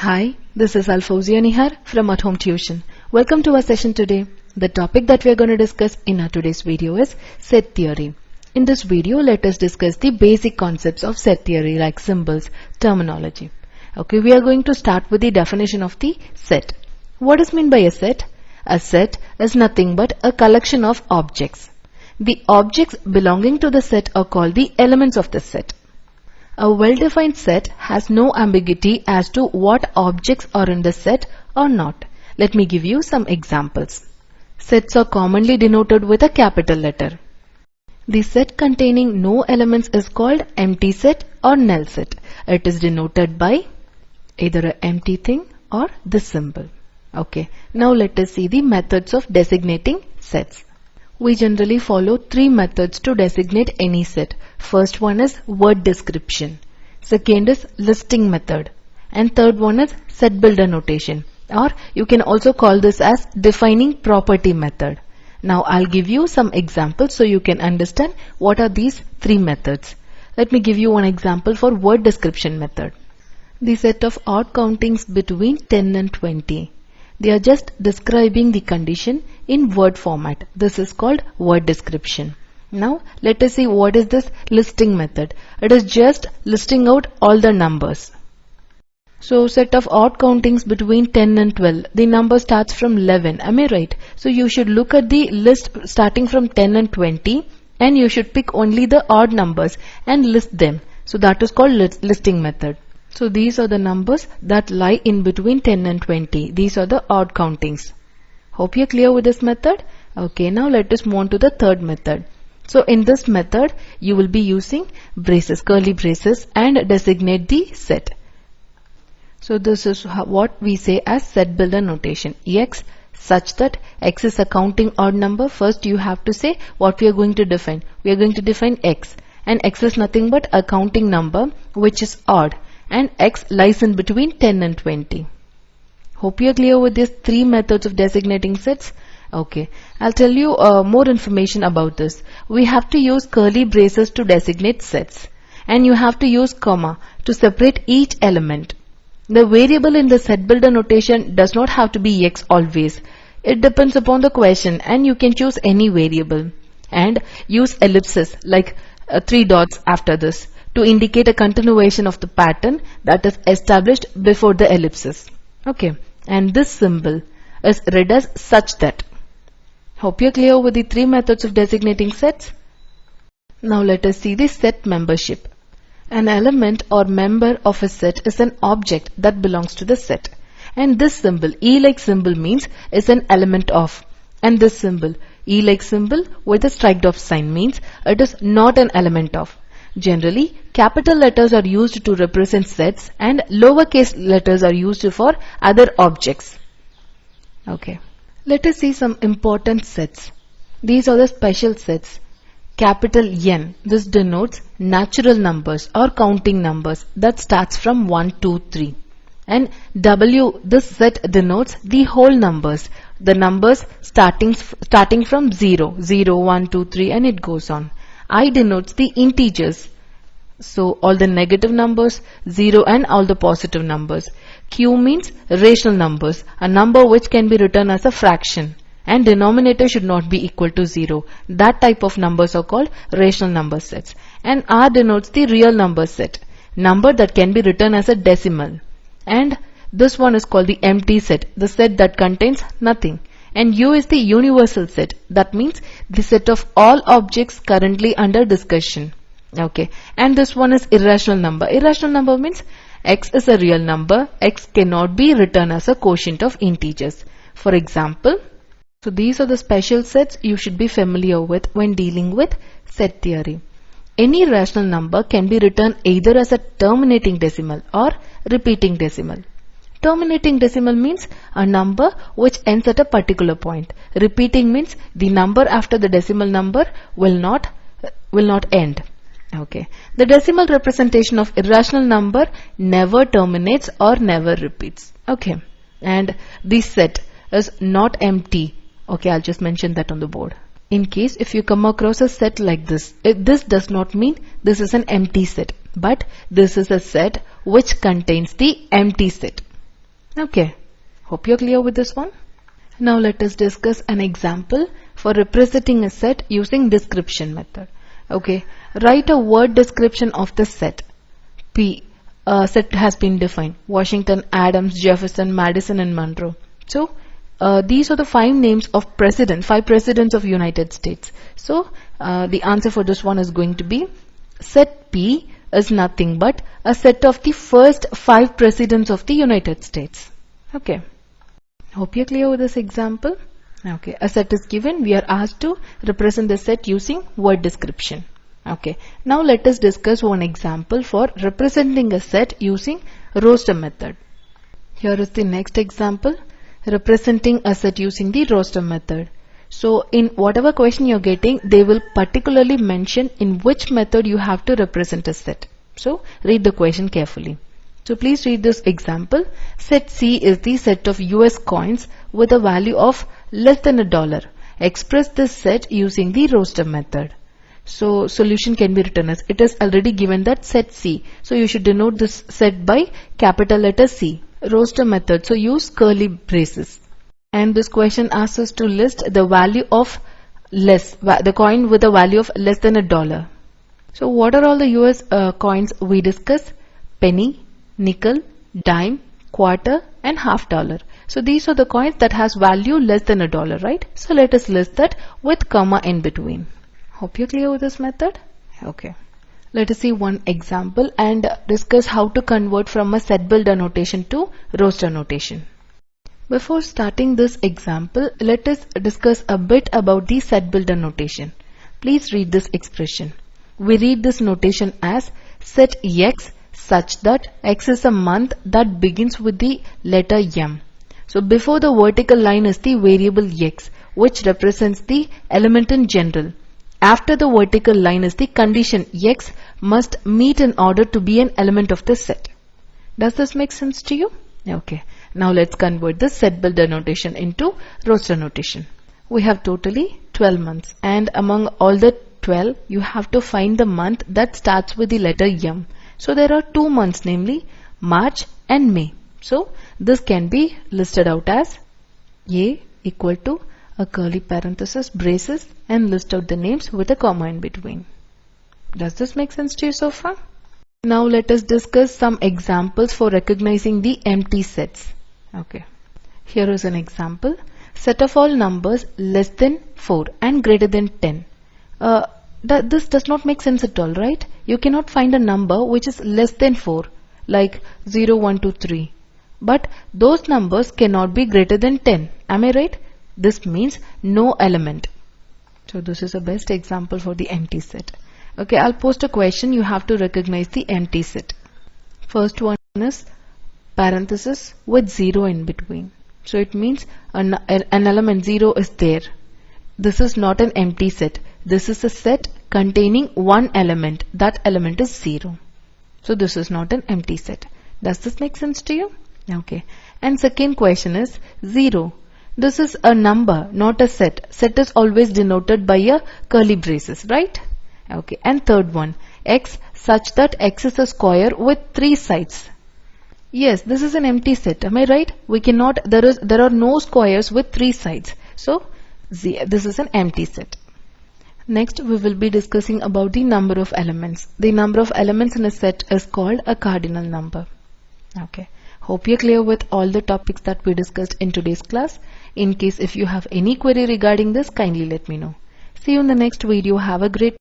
Hi, this is Alfozia Nihar from At Home Tuition. Welcome to our session today. The topic that we are going to discuss in our today's video is set theory. In this video, let us discuss the basic concepts of set theory like symbols, terminology. Okay, we are going to start with the definition of the set. What is meant by a set? A set is nothing but a collection of objects. The objects belonging to the set are called the elements of the set. A well-defined set has no ambiguity as to what objects are in the set or not. Let me give you some examples. Sets are commonly denoted with a capital letter. The set containing no elements is called empty set or null set. It is denoted by either an empty thing or this symbol. Okay, now let us see the methods of designating sets. We generally follow three methods to designate any set. First one is word description. Second is listing method. And third one is set builder notation. Or you can also call this as defining property method. Now I'll give you some examples so you can understand what are these three methods. Let me give you one example for word description method. The set of odd countings between 10 and 20. They are just describing the condition in word format. This is called word description. Now let us see what is this listing method. It is just listing out all the numbers. So set of odd countings between 10 and 12. The number starts from 11. Am I right? So you should look at the list starting from 10 and 20 and you should pick only the odd numbers and list them. So that is called listing method. So these are the numbers that lie in between 10 and 20. These are the odd countings. Hope you're clear with this method. Okay, now let us move on to the third method. So in this method, you will be using braces, curly braces, and designate the set. So this is what we say as set builder notation. X such that X is a counting odd number. First you have to say what we are going to define. We are going to define X. And X is nothing but a counting number which is odd. And X lies in between 10 and 20. Hope you are clear with these three methods of designating sets. Okay, I'll tell you more information about this. We have to use curly braces to designate sets. And you have to use comma to separate each element. The variable in the set builder notation does not have to be X always. It depends upon the question and you can choose any variable. And use ellipses like 3 dots after this to indicate a continuation of the pattern that is established before the ellipsis. Okay, and this symbol is read as such that. Hope you're clear with the three methods of designating sets. Now let us see the set membership. An element or member of a set is an object that belongs to the set. And this symbol, E-like symbol means is an element of. And this symbol, E-like symbol with a striked off sign means it is not an element of. Generally, capital letters are used to represent sets and lowercase letters are used for other objects. Okay. Let us see some important sets. These are the special sets. Capital N, this denotes natural numbers or counting numbers that starts from 1, 2, 3. And W, this set denotes the whole numbers. The numbers starting from 0, 0, 1, 2, 3 and it goes on. I denotes the integers. So all the negative numbers, 0 and all the positive numbers. Q means rational numbers, a number which can be written as a fraction. And denominator should not be equal to 0. That type of numbers are called rational number sets. And R denotes the real number set, number that can be written as a decimal. And this one is called the empty set, the set that contains nothing. And U is the universal set. That means the set of all objects currently under discussion. Okay. And this one is irrational number. Irrational number means X is a real number. X cannot be written as a quotient of integers. For example, so these are the special sets you should be familiar with when dealing with set theory. Any rational number can be written either as a terminating decimal or repeating decimal. Terminating decimal means a number which ends at a particular point. Repeating means the number after the decimal number will not end. Okay. The decimal representation of irrational number never terminates or never repeats. Okay. And this set is not empty. Okay, I'll just mention that on the board. In case if you come across a set like this, this does not mean this is an empty set, but this is a set which contains the empty set. Okay, hope you're clear with this one. Now let us discuss an example for representing a set using description method. Okay, write a word description of the set. P. Set has been defined. Washington, Adams, Jefferson, Madison, and Monroe. So these are the five presidents of United States. So the answer for this one is going to be set P is nothing but a set of the first 5 presidents of the United States. Okay. Hope you're clear with this example. Okay. A set is given. We are asked to represent the set using word description. Okay. Now let us discuss one example for representing a set using roster method. Here is the next example. Representing a set using the roster method. So in whatever question you're getting, they will particularly mention in which method you have to represent a set. So read the question carefully. So please read this example. Set C is the set of US coins with a value of less than $1. Express this set using the roster method. So solution can be written as, it is already given that set C. So you should denote this set by capital letter C. Roster method. So use curly braces. And this question asks us to list the value of the coin with a value of less than $1. So what are all the US coins we discuss? Penny, nickel, dime, quarter, and $half. So these are the coins that has value less than $1, right? So let us list that with comma in between. Hope you're clear with this method. Okay. Let us see one example and discuss how to convert from a set builder notation to roster notation. Before starting this example, let us discuss a bit about the set builder notation. Please read this expression. We read this notation as set X such that X is a month that begins with the letter M. So before the vertical line is the variable X, which represents the element in general. After the vertical line is the condition X must meet in order to be an element of the set. Does this make sense to you? Okay. Now let's convert the set builder notation into roster notation. We have totally 12 months, and among all the 12 you have to find the month that starts with the letter M. So there are 2 months, namely March and May. So this can be listed out as A equal to a curly parenthesis braces and list out the names with a comma in between. Does this make sense to you so far? Now let us discuss some examples for recognizing the empty sets. Okay. Here is an example. Set of all numbers less than 4 and greater than 10. This does not make sense at all, right? You cannot find a number which is less than 4, like 0, 1, 2, 3. But those numbers cannot be greater than 10. Am I right? This means no element. So this is the best example for the empty set. Okay, I'll post a question. You have to recognize the empty set. First one is parenthesis with 0 in between. So it means an element 0 is there. This is not an empty set. This is a set containing one element. That element is 0. So this is not an empty set. Does this make sense to you? Okay. And second question is 0. This is a number, not a set. Set is always denoted by a curly braces, right? Okay. And third one, X such that X is a square with 3 sides. Yes, this is an empty set. Am I right? We cannot, there are no squares with 3 sides. So this is an empty set. Next, we will be discussing about the number of elements. The number of elements in a set is called a cardinal number. Okay. Hope you're clear with all the topics that we discussed in today's class. In case if you have any query regarding this, kindly let me know. See you in the next video. Have a great